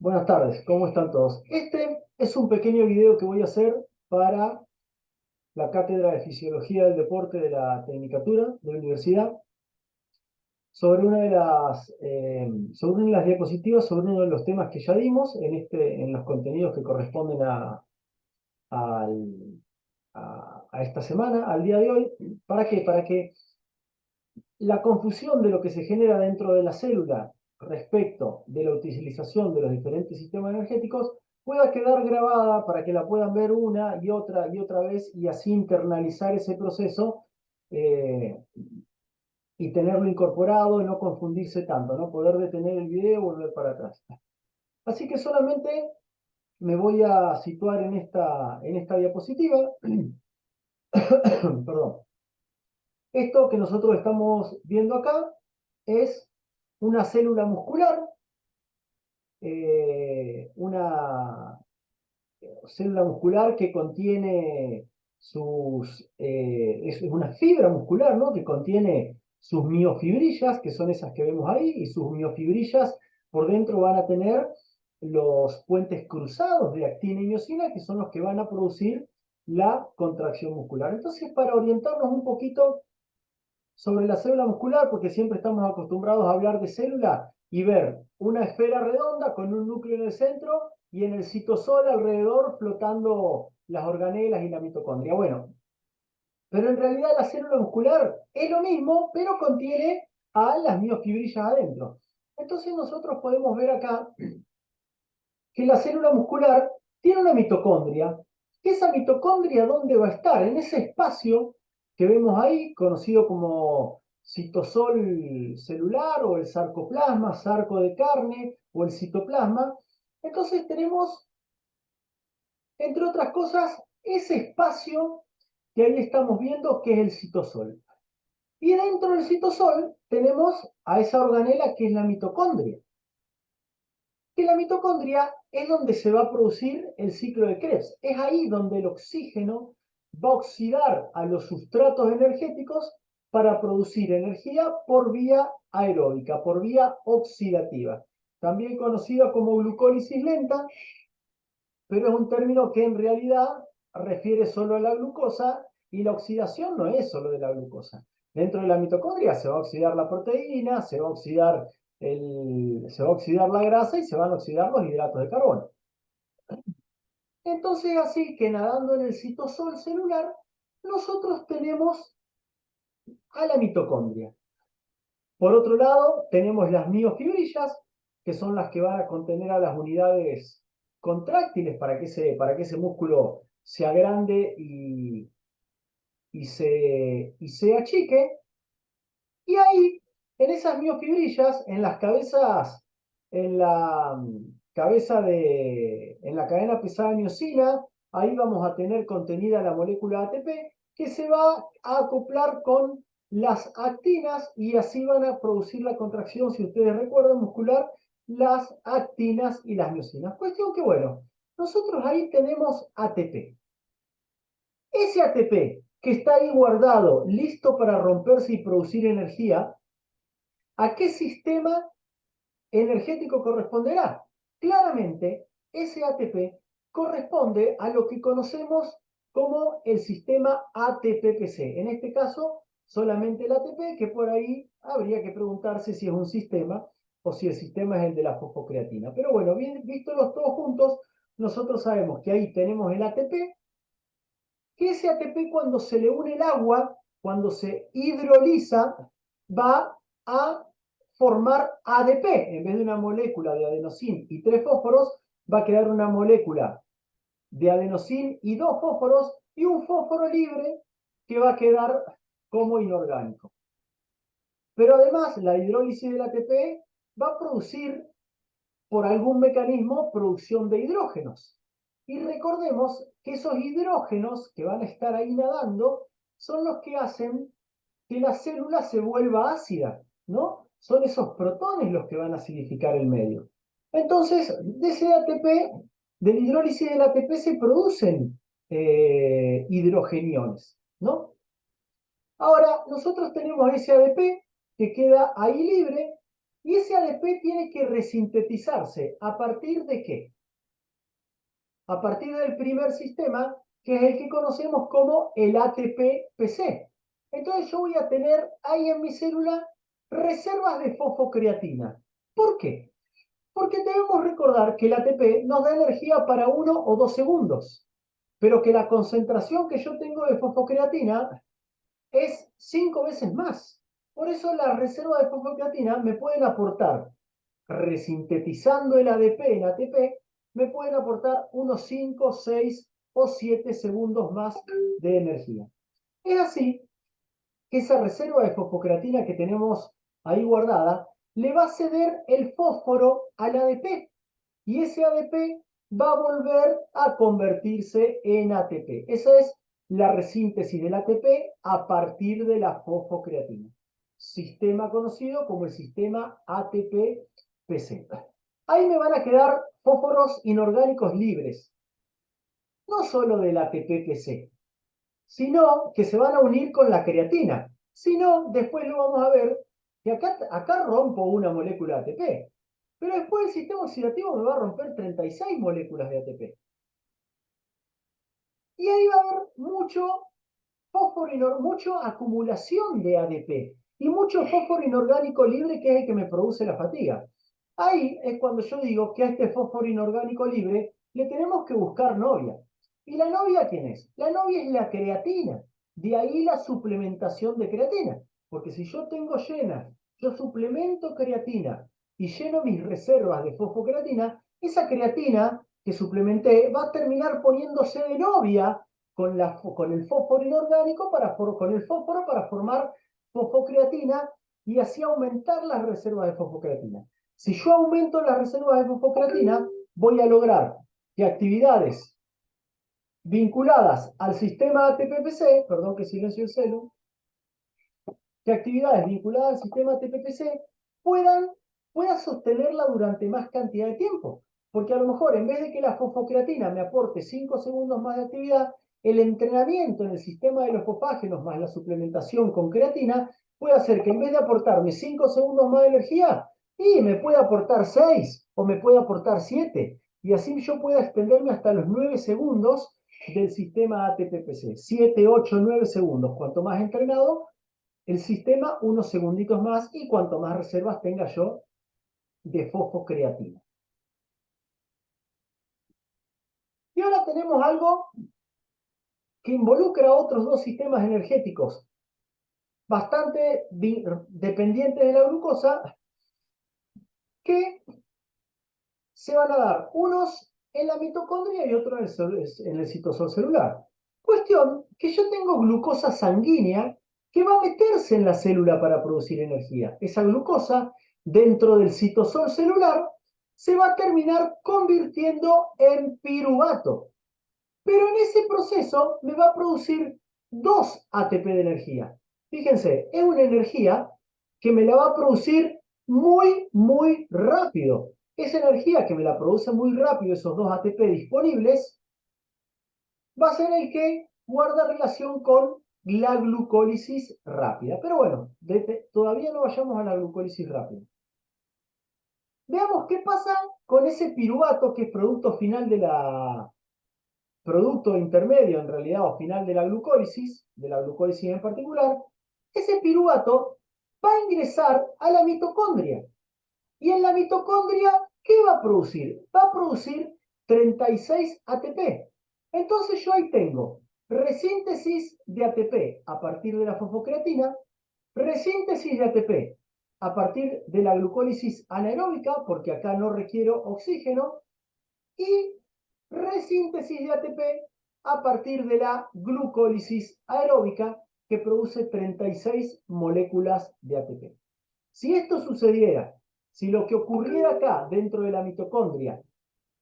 Buenas tardes, ¿cómo están todos? Este es un pequeño video que voy a hacer para la Cátedra de Fisiología del Deporte de la Tecnicatura de la Universidad sobre sobre una de las diapositivas, sobre uno de los temas que ya dimos en los contenidos que corresponden al- a esta semana, al día de hoy. ¿Para qué? Para que la confusión de lo que se genera dentro de la célula respecto de la utilización de los diferentes sistemas energéticos pueda quedar grabada para que la puedan ver una y otra vez y así internalizar ese proceso eh, y tenerlo incorporado y no confundirse tanto, ¿no? Poder detener el video y volver para atrás. Así que solamente me voy a situar en esta diapositiva. Perdón. Esto que nosotros estamos viendo acá es una célula muscular, una célula muscular que contiene es una fibra muscular, ¿no? Que contiene sus miofibrillas, que son esas que vemos ahí, y sus miofibrillas por dentro van a tener los puentes cruzados de actina y miosina, que son los que van a producir la contracción muscular. Entonces, para orientarnos un poquito sobre la célula muscular, porque siempre estamos acostumbrados a hablar de célula y ver una esfera redonda con un núcleo en el centro y en el citosol alrededor flotando las organelas y la mitocondria. Bueno, pero en realidad la célula muscular es lo mismo, pero contiene a las miofibrillas adentro. Entonces nosotros podemos ver acá que la célula muscular tiene una mitocondria. ¿Esa mitocondria dónde va a estar? En ese espacio que vemos ahí, conocido como citosol celular o el sarcoplasma, sarco de carne o el citoplasma. Entonces tenemos, entre otras cosas, ese espacio que ahí estamos viendo que es el citosol. Y dentro del citosol tenemos a esa organela que es la mitocondria. Que la mitocondria es donde se va a producir el ciclo de Krebs. Es ahí donde el oxígeno va a oxidar a los sustratos energéticos para producir energía por vía aeróbica, por vía oxidativa. También conocida como glucólisis lenta, pero es un término que en realidad refiere solo a la glucosa y la oxidación no es solo de la glucosa. Dentro de la mitocondria se va a oxidar la proteína, se va a oxidar la grasa y se van a oxidar los hidratos de carbono. Entonces, así que nadando en el citosol celular, nosotros tenemos a la mitocondria. Por otro lado, tenemos las miofibrillas, que son las que van a contener a las unidades contráctiles para que ese músculo se agrande y se achique. Y ahí, en esas miofibrillas, en la en la cadena pesada de miosina, ahí vamos a tener contenida la molécula ATP que se va a acoplar con las actinas y así van a producir la contracción, si ustedes recuerdan, muscular, las actinas y las miosinas. Cuestión que, bueno, nosotros ahí tenemos ATP. Ese ATP que está ahí guardado, listo para romperse y producir energía, ¿a qué sistema energético corresponderá? Claramente, ese ATP corresponde a lo que conocemos como el sistema ATP-PC. En este caso, solamente el ATP, que por ahí habría que preguntarse si es un sistema o si el sistema es el de la fosfocreatina. Pero bueno, bien, visto los todos juntos, nosotros sabemos que ahí tenemos el ATP, que ese ATP cuando se le une el agua, cuando se hidroliza, va a formar ADP. En vez de una molécula de adenosín y tres fósforos, va a quedar una molécula de adenosín y dos fósforos y un fósforo libre que va a quedar como inorgánico. Pero además, la hidrólisis del ATP va a producir por algún mecanismo producción de hidrógenos. Y recordemos que esos hidrógenos que van a estar ahí nadando son los que hacen que la célula se vuelva ácida, ¿no? Son esos protones los que van a acidificar el medio. Entonces, de ese ATP, de la hidrólisis del ATP se producen hidrogeniones, ¿no? Ahora, nosotros tenemos ese ADP que queda ahí libre Y ese ADP tiene que resintetizarse. ¿A partir de qué? A partir del primer sistema, que es el que conocemos como el ATP-PC. Entonces yo voy a tener ahí en mi célula reservas de fosfocreatina. ¿Por qué? Porque debemos recordar que el ATP nos da energía para 1 o 2 segundos, pero que la concentración que yo tengo de fosfocreatina es 5 veces más. Por eso las reservas de fosfocreatina me pueden aportar, resintetizando el ADP en ATP, me pueden aportar unos 5, 6 o 7 segundos más de energía. Es así que esa reserva de fosfocreatina que tenemos ahí guardada le va a ceder el fósforo al ADP y ese ADP va a volver a convertirse en ATP. Esa es la resíntesis del ATP a partir de la fosfocreatina. Sistema conocido como el sistema ATP-PC. Ahí me van a quedar fósforos inorgánicos libres, no solo del ATP-PC, sino que se van a unir con la creatina. Si no, después lo vamos a ver, que acá rompo una molécula de ATP, pero después el sistema oxidativo me va a romper 36 moléculas de ATP. Y ahí va a haber mucho fósforo, mucha acumulación de ADP y mucho fósforo inorgánico libre que es el que me produce la fatiga. Ahí es cuando yo digo que a este fósforo inorgánico libre le tenemos que buscar novia. ¿Y la novia quién es? La novia es la creatina. De ahí la suplementación de creatina. Porque si yo tengo llenas, yo suplemento creatina y lleno mis reservas de fosfocreatina, esa creatina que suplementé va a terminar poniéndose de novia con el fósforo inorgánico con el fósforo para formar fosfocreatina y así aumentar las reservas de fosfocreatina. Si yo aumento las reservas de fosfocreatina, voy a lograr que actividades vinculadas al sistema ATP-PC, perdón que silencio el celu, que actividades vinculadas al sistema ATP-PC puedan sostenerla durante más cantidad de tiempo. Porque a lo mejor en vez de que la fosfocreatina me aporte 5 segundos más de actividad, el entrenamiento en el sistema de los fosfágenos más la suplementación con creatina puede hacer que en vez de aportarme 5 segundos más de energía, y me puede aportar 6 o me puede aportar 7. Y así yo pueda extenderme hasta los 9 segundos del sistema ATP-PC. 7, 8, 9 segundos. Cuanto más entrenado, el sistema, unos segunditos más y cuanto más reservas tenga yo de fosfocreatina. Y ahora tenemos algo que involucra otros dos sistemas energéticos bastante dependientes de la glucosa que se van a dar unos en la mitocondria y otros en el citosol celular. Cuestión que yo tengo glucosa sanguínea que va a meterse en la célula para producir energía. Esa glucosa dentro del citosol celular se va a terminar convirtiendo en piruvato. Pero en ese proceso me va a producir 2 ATP de energía. Fíjense, es una energía que me la va a producir muy, muy rápido. Esa energía que me la produce muy rápido, esos 2 ATP disponibles, va a ser el que guarda relación con la glucólisis rápida. Pero bueno, todavía no vayamos a la glucólisis rápida. Veamos qué pasa con ese piruvato que es producto final de producto intermedio en realidad o final de la glucólisis en particular. Ese piruvato va a ingresar a la mitocondria. Y en la mitocondria, ¿qué va a producir? Va a producir 36 ATP. Entonces yo ahí tengo resíntesis de ATP a partir de la fosfocreatina, resíntesis de ATP a partir de la glucólisis anaeróbica, porque acá no requiero oxígeno, y resíntesis de ATP a partir de la glucólisis aeróbica, que produce 36 moléculas de ATP. Si esto sucediera, si lo que ocurriera acá dentro de la mitocondria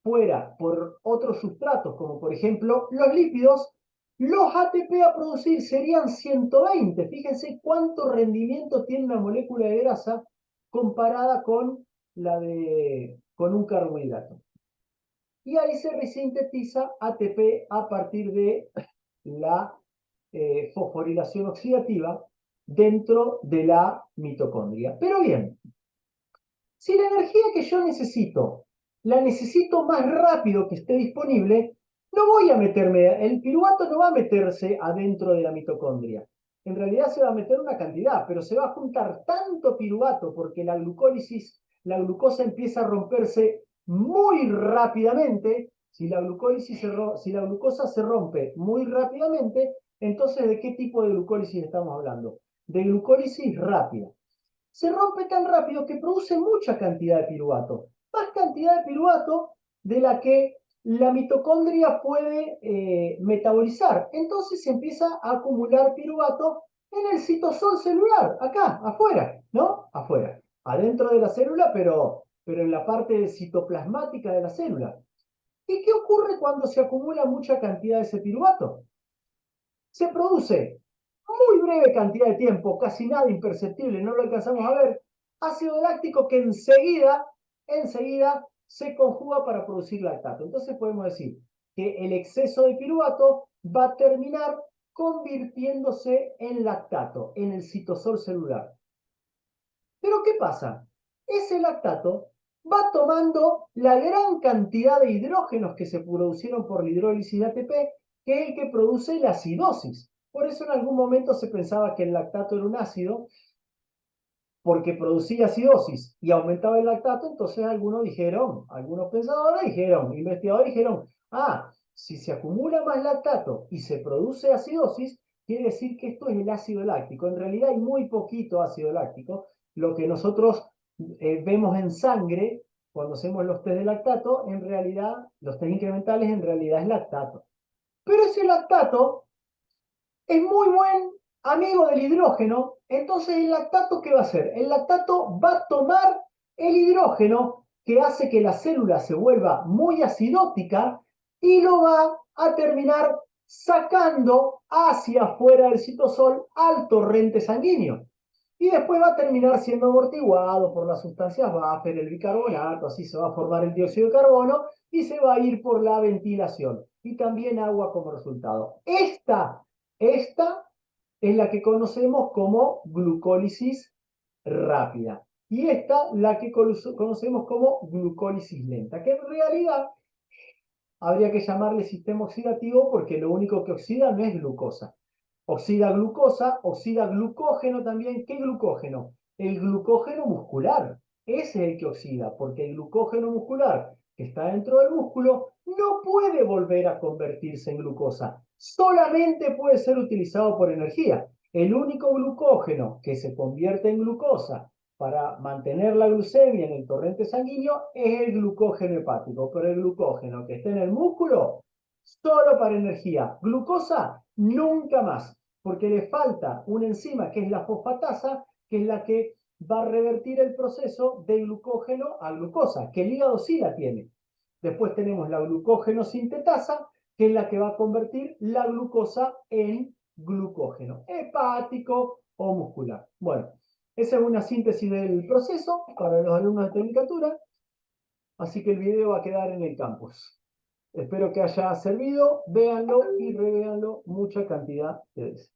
fuera por otros sustratos, como por ejemplo los lípidos, los ATP a producir serían 120. Fíjense cuánto rendimiento tiene una molécula de grasa comparada con con un carbohidrato. Y ahí se resintetiza ATP a partir de la fosforilación oxidativa dentro de la mitocondria. Pero bien, Si la energía que yo necesito, la necesito más rápido que esté disponible, no voy a meterme, el piruvato no va a meterse adentro de la mitocondria. En realidad se va a meter una cantidad, pero se va a juntar tanto piruvato porque la glucólisis, la glucosa empieza a romperse muy rápidamente. Si la glucosa se rompe muy rápidamente, entonces ¿de qué tipo de glucólisis estamos hablando? De glucólisis rápida. Se rompe tan rápido que produce mucha cantidad de piruvato, más cantidad de piruvato de la que la mitocondria puede metabolizar. Entonces se empieza a acumular piruvato en el citosol celular, acá, afuera, ¿no? Afuera, adentro de la célula, pero en la parte citoplasmática de la célula. ¿Y qué ocurre cuando se acumula mucha cantidad de ese piruvato? Se produce muy breve cantidad de tiempo, casi nada imperceptible, no lo alcanzamos a ver, ácido láctico que enseguida se conjuga para producir lactato. Entonces podemos decir que el exceso de piruvato va a terminar convirtiéndose en lactato, en el citosol celular. Pero ¿qué pasa? Ese lactato va tomando la gran cantidad de hidrógenos que se produjeron por la hidrólisis de ATP, que es el que produce la acidosis. Por eso en algún momento se pensaba que el lactato era un ácido, porque producía acidosis y aumentaba el lactato. Entonces algunos pensadores dijeron, investigadores dijeron, si se acumula más lactato y se produce acidosis, quiere decir que esto es el ácido láctico. En realidad hay muy poquito ácido láctico. Lo que nosotros vemos en sangre cuando hacemos los test de lactato, en realidad, los test incrementales en realidad es lactato. Pero ese lactato es muy buen amigo del hidrógeno. Entonces el lactato, ¿qué va a hacer? El lactato va a tomar el hidrógeno que hace que la célula se vuelva muy acidótica y lo va a terminar sacando hacia afuera del citosol al torrente sanguíneo. Y después va a terminar siendo amortiguado por las sustancias buffer, el bicarbonato, así se va a formar el dióxido de carbono y se va a ir por la ventilación. Y también agua como resultado. Esta es la que conocemos como glucólisis rápida. Y esta la que conocemos como glucólisis lenta, que en realidad habría que llamarle sistema oxidativo porque lo único que oxida no es glucosa. Oxida glucosa, oxida glucógeno también. ¿Qué glucógeno? El glucógeno muscular. Ese es el que oxida, porque el glucógeno muscular que está dentro del músculo no puede volver a convertirse en glucosa. Solamente puede ser utilizado por energía. El único glucógeno que se convierte en glucosa para mantener la glucemia en el torrente sanguíneo es el glucógeno hepático, pero el glucógeno que está en el músculo, solo para energía. Glucosa, nunca más, porque le falta una enzima que es la fosfatasa, que es la que va a revertir el proceso de glucógeno a glucosa, que el hígado sí la tiene. Después tenemos la glucógeno sintetasa, que es la que va a convertir la glucosa en glucógeno hepático o muscular. Bueno, esa es una síntesis del proceso para los alumnos de Tecnicatura, así que el video va a quedar en el campus. Espero que haya servido, véanlo y revéanlo mucha cantidad de veces.